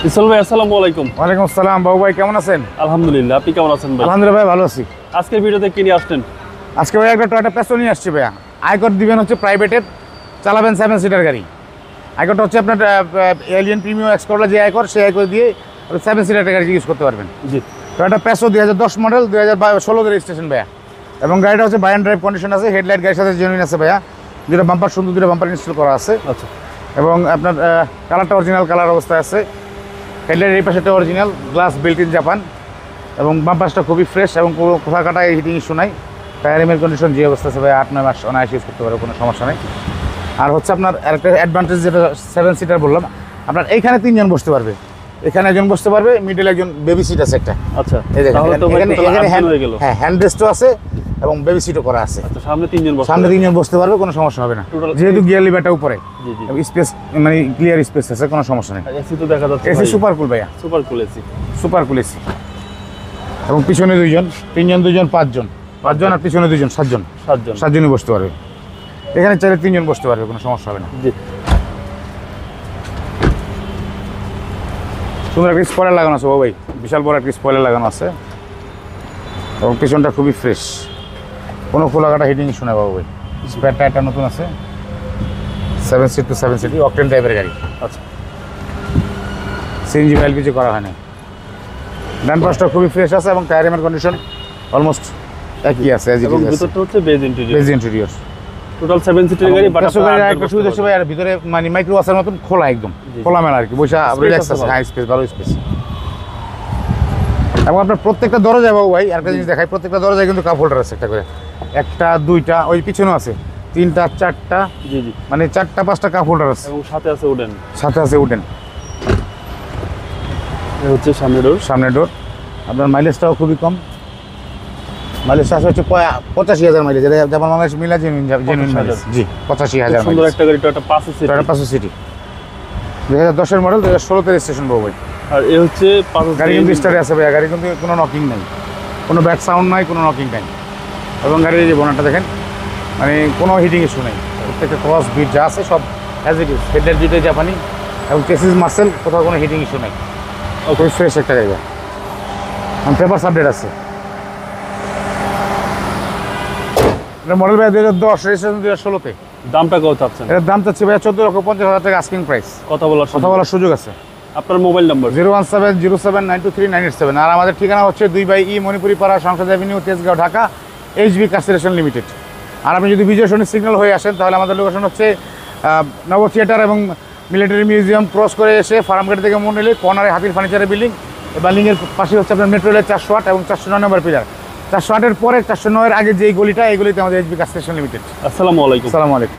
Isle ভাই আসসালামু আলাইকুম। ওয়ালাইকুম আসসালাম। বাবু ভাই কেমন আছেন? আলহামদুলিল্লাহ, আপনি কেমন আছেন ভাই? আলহামদুলিল্লাহ ভাই, ভালো আছি। আজকের ভিডিওতে কি নিয়ে আসছেন? আজকে ভাই একটা টয়োটা প্যাসো নিয়ে আসছি ভাইয়া। আয়কর দিবেন হচ্ছে প্রাইভেটের, চালাবেন 7 সিটার গাড়ি। আয়করটা হচ্ছে আপনার এলিয়ান প্রিমিয়াম এক্সকোর্টলা যে আয়কর, সেই আয়কর দিয়ে 7 সিটার গাড়ি ইউজ করতে পারবেন। জি, টয়োটা প্যাসো 2010 মডেল, 2016 রেজিস্ট্রেশন ভাইয়া। এবং গাড়িটা হচ্ছে বাই অ্যান্ড ড্রাইভ কন্ডিশন আছে, হেডলাইট গাড়ির সাথে জেনুইন আছে ভাইয়া। দুটো বাম্পার সুন্দর, দুটো বাম্পার ইনস্টল করা আছে। আচ্ছা, এবং আপনার কালারটা অরিজিনাল কালার অবস্থায় আছে। হেডলাইট এই পাশেটা original, glass built in Japan. এবং বাম্পাসটা খুবই ফ্রেশ এবং কোথা কাটায় হিটিং ইস্যু নাই। টায়ারের কন্ডিশন যে অবস্থা আছে ভাই, 8-9 মাস অনায়াসে ইউজ করতে পারে, কোনো সমস্যা নেই। আর হচ্ছে আপনার আরেকটা অ্যাডভান্টেজ, যেটা 7 সিটার বললাম, আপনার এইখানে 3 জন বসতে পারবে। এখানে একজন বসতে পারবে, মিডল একজন বেবি সিট আছে একটা। আচ্ছা, এই দেখেন, তাহলে তো ভাই টোটাল 8 জন হয়ে গেল। হ্যাঁ, হ্যান্ড রেস্টও আছে এবং বেবি সিটও করা আছে। আচ্ছা, সামনে 3 জন বসে। সামনে 3 জন বসতে পারবে, কোনো সমস্যা হবে না, যেহেতু গিয়ার লিভারটা উপরে। জি জি, এবং স্পেস মানে ক্লিয়ার স্পেস আছে, কোনো সমস্যা নেই। এসি তো দেখা যাচ্ছে এসি ভাই, সুপার কুল ভাইয়া, super cool AC. Super cool AC. এবং পিছনে 2 জন, 3 জন 2 জন 5 জন, 5 জন, আর পিছনে 2 জন 7 জন, 7 জন, 7 জনই বসতে পারবে। এখানে চাইলে 3 জন বসতে পারবে, কোনো সমস্যা হবে না। জি। সুন্দর একটা স্পয়লার লাগানো আছে বাবু ভাই, বিশাল বড় একটা স্পয়লার লাগানো আছে। এবং পিছনটা খুবই ফ্রেশ, কোনো খোলাঘাটা হিটিং ইস্যু নেই বাবু ভাই। স্পেয়ার টায়ারটা নতুন আছে, 7 সিট টু 7 সিট অকটেন টাইপের গাড়ি। আচ্ছা, সিএনজি বা এলপিজি করা হয় না। ডান পাশটা খুবই ফ্রেশ আছে এবং টায়ারের কন্ডিশন অলমোস্ট একই আছে, এজ ইট এবং ইজ আছে। ভিতরটা হচ্ছে beige interior. Beige interior. Total 7 সিটের গাড়ি, বাট প্যাসো গাড়ির একটা সুবিধা আছে ভাই, আর ভিতরে মানে মাইক্রো ওয়াসের মতন খোলা, একদম খোলামেলা আর কি, বৈশা রিল্যাক্স আছে। হাই স্পেস, ভালো স্পেস। এবং আপনার প্রত্যেকটা দরজায় বাবু ভাই আরেকটা জিনিস দেখাই, প্রত্যেকটা দরজায় কিন্তু কাপ হোল্ডার আছে, একটা করে, 1টা 2টা, ওই পিছনেও আছে 3টা 4টা, জি জি, মানে 4টা 5টা কাপ হোল্ডার আছে। এবং সাথে আছে উডেন। সাথে আছে উডেন। এই হচ্ছে সামনে ডোর। সামনে ডোর। আপনার মাইলেজটাও খুবই কম, মাইলেজটা আছে হচ্ছে 85,000 মাইলেজ, যেটা জাপান বাংলাদেশ মিলা জেনুইন মাইলেজ। জি, 85,000 সুন্দর মাইলেজ। একটা গাড়ি, টয়োটা পাঁচো সিট। টয়োটা পাঁচো সিটি 2010 মডেল, 2016 রেজিস্ট্রেশন বাবু ভাই। আর এ হচ্ছে পাঁচো গাড়ি কিন্তু স্টারে আছে ভাইয়া, গাড়ি কিন্তু কোনো নকিং নাই, কোনো ব্যাক সাউন্ড নাই, কোনো নকিং নাই। এবং গাড়ির এই যে বনারটা দেখেন, মানে কোনো হিটিং ইস্যু নেই। প্রত্যেকটা ক্রস বিট যা আছে সব অ্যাজ ইট ইজ। হেডলাইট দুইটাই জাপানি এবং চেসিস মার্সেল, কোথাও কোনো হিটিং ইস্যু নেই। খুবই ফ্রেশ একটা জায়গা। পেপার আপডেট আছে। মডেল ভাই 2010, রেজিস্ট্রেশন 2016-তে। দামটা কত চাচ্ছেন? এর দাম চাচ্ছি ভাইয়া 14,50,000 টাকা আস্কিং প্রাইস। কথা বলার সুযোগ আছে। আপনার মোবাইল নাম্বার? 01707923987। আর আমাদের ঠিকানা হচ্ছে 2/E মণিপুরি পাড়া, সংসদ অ্যাভিনিউ, তেজগাঁও, ঢাকা, HB কাস্টেশন লিমিটেড। আর আপনি যদি বিজয় সরণি সিগন্যাল হয়ে আসেন, তাহলে আমাদের লোকেশন হচ্ছে নব থিয়েটার এবং মিলিটারি মিউজিয়াম ক্রস করে এসে ফার্মগেট থেকে মোড় নিলে কর্নারে হাতির ফার্নিচারের বিল্ডিং, বিল্ডিংয়ের পাশে হচ্ছে আপনার মেট্রো রেলের 408 এবং 409 নম্বর পিলার। 408-এর পরে 409-এর আগে যেই গলিটা, এই গলিতে আমাদের HB কাস্টেশন লিমিটেড। আসসালামু আলাইকুম। আসসালামু আলাইকুম।